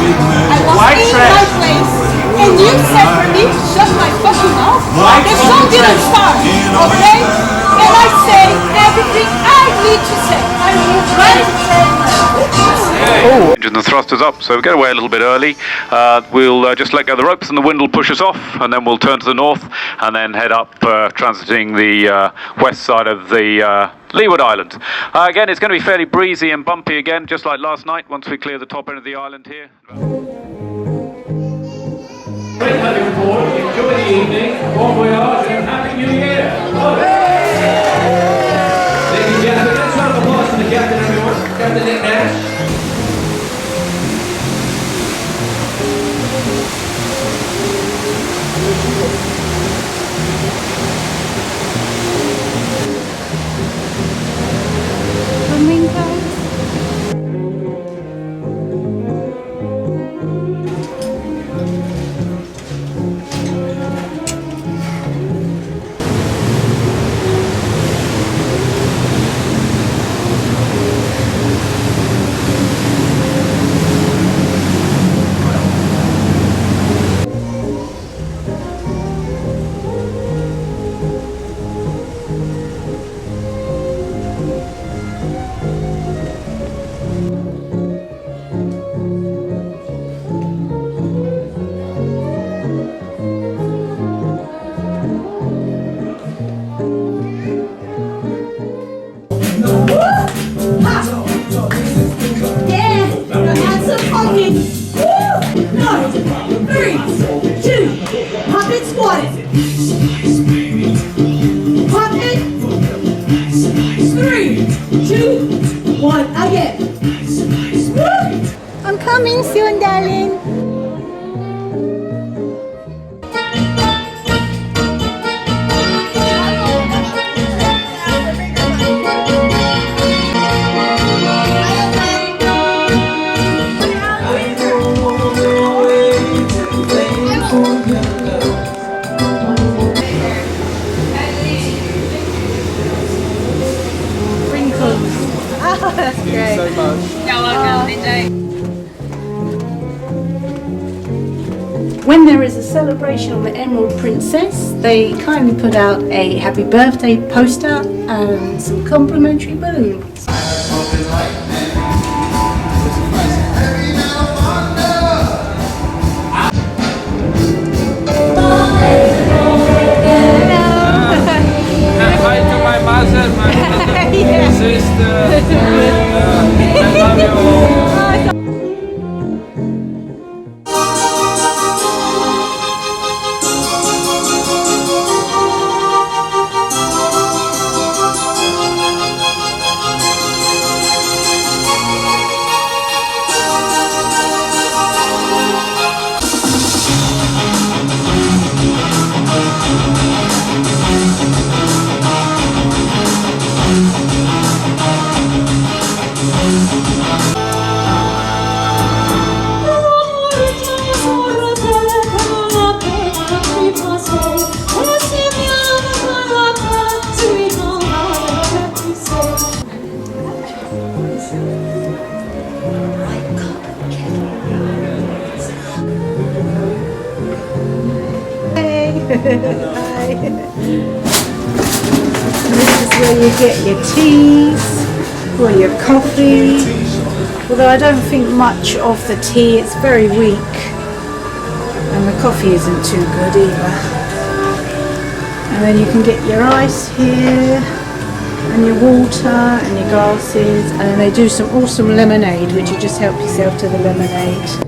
I was in my place, and you said for me to shut my fucking mouth. The song didn't start, okay? And I say everything I need to say. I will try to say. Engine and thrusters up, so we get away a little bit early. We'll just let go of the ropes and the wind will push us off, and then we'll turn to the north and then head up, transiting the west side of the Leeward Island. Again, it's going to be fairly breezy and bumpy again, just like last night, once we clear the top end of the island here. Great having you aboard. Enjoy the evening. Bon voyage and Happy New Year. Ladies and gentlemen, let's round of applause for the captain, everyone. Captain Nick Nash. I'm coming soon, darling. Oh, that's great. Thank you so much. You're welcome. Enjoy. When there is a celebration of the Emerald Princess, they kindly put out a happy birthday poster and some complimentary balloons. Hi to my mother, my sister. I love you all. Hi. This is where you get your teas or your coffee. Although I don't think much of the tea, it's very weak. And the coffee isn't too good either. And then you can get your ice here, and your water, and your glasses. And then they do some awesome lemonade, which you just help yourself to the lemonade.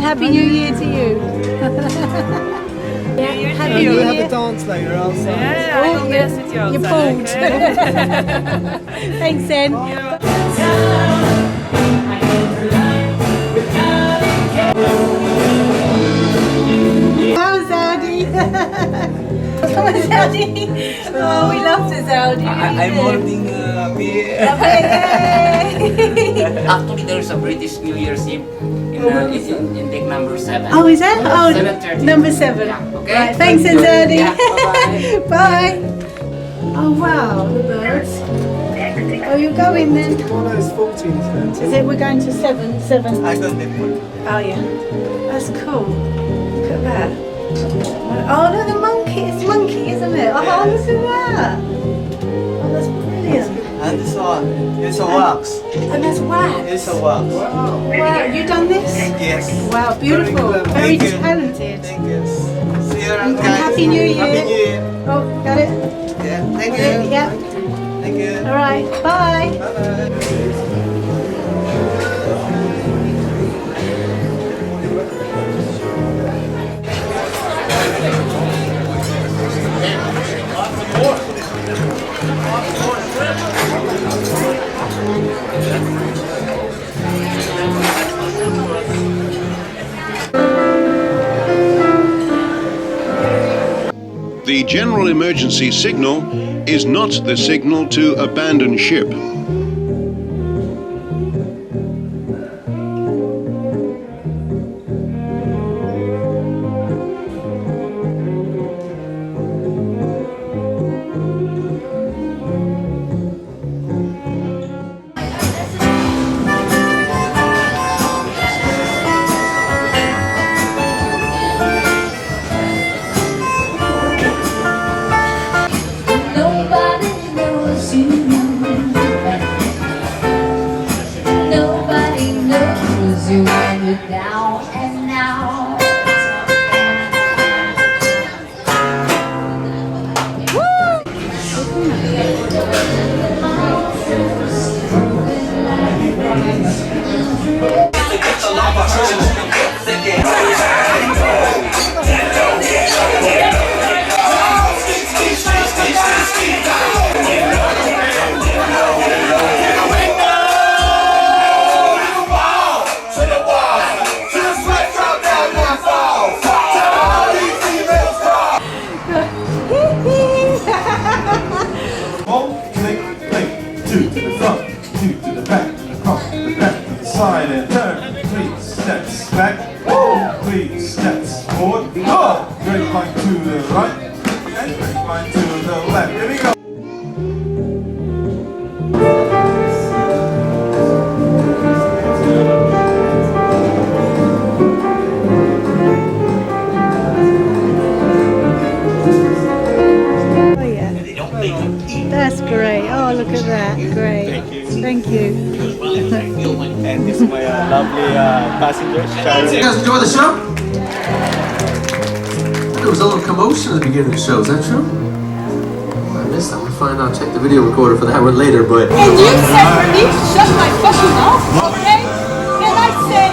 Happy New Year to you. Yeah, Happy New We'll have Year. a dance later outside. Yeah, I will dance with you outside. You're pulled. Thanks, Zen. How's Audi? Come on, Audi. Oh, we love this Audi. I'm holding beer. Actually, there's a British New Year's Eve in deck number 7. Oh, is that? Oh, 7:30. number 7. Yeah, okay. Right, thanks, Thank you. Audi. Yeah, bye-bye. Bye. Oh, wow, the birds. Oh, you're going then? Tomorrow is 14th then. Is it? We're going to 7. I got that one. Oh, yeah. That's cool. Look at that. Oh, no, the monkey. It's monkey, isn't it? Oh, look at that. Oh, that's brilliant. And this one, it's a wax. And there's wax. It's a wax. Wow, you done this? Yes. Wow, beautiful. Very Very good. talented. Thank you. See you around, And guys. Happy New Year. Happy New Year. Oh, got it? Yeah. Thank Got it? you. Yeah. Thank you. All right. Bye. Bye-bye. The general emergency signal is not the signal to abandon ship. Nobody knows you. Nobody knows you when you're down and out. Two to the front, two to the back, across the back to the side and turn. 3 steps back, 3 steps forward. Oh, great line to the right and great line to the left. Here we go. Oh, yeah. That's great. Oh, look at that. Great. Thank you. And this is my lovely passenger, Sharon. You guys enjoy the show? There was a little commotion at the beginning of the show, is that true? Oh, I missed that. We'll find out. Check the video recorder for that one later, but... And you said for me, shut my fucking mouth, okay? And I say,